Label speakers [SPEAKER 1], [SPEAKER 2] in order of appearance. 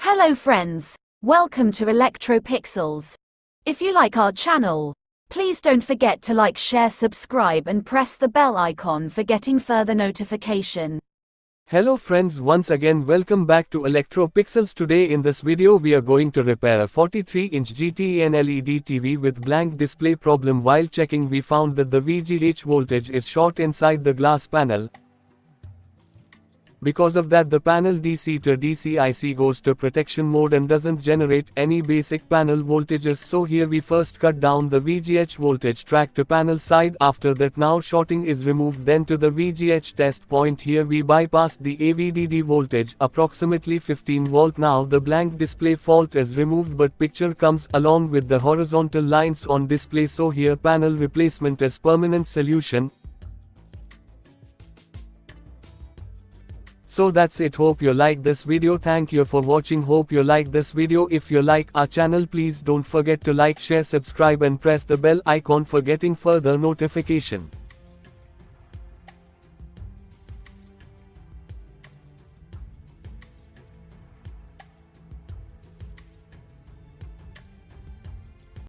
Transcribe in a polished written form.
[SPEAKER 1] Hello friends, welcome to ElectroPixels. If you like our channel, please don't forget to like, share, subscribe and press the bell icon for getting further notification.
[SPEAKER 2] Hello friends, once again welcome back to ElectroPixels. Today in this video we are going to repair a 43-inch GTN LED TV with blank display problem. While checking we found that the VGH voltage is short inside the glass panel. Because of that the panel DC to DC IC goes to protection mode and doesn't generate any basic panel voltages. So here we first cut down the VGH voltage track to panel side. After that now shorting is removed, then to the VGH test point. Here we bypassed the AVDD voltage approximately 15 volt. Now the blank display fault is removed but picture comes along with the horizontal lines on display. So here panel replacement is permanent solution. So that's it. Hope you like this video. Thank you for watching. Hope you like this video. If you like our channel, please don't forget to like, share, subscribe and press the bell icon for getting further notification.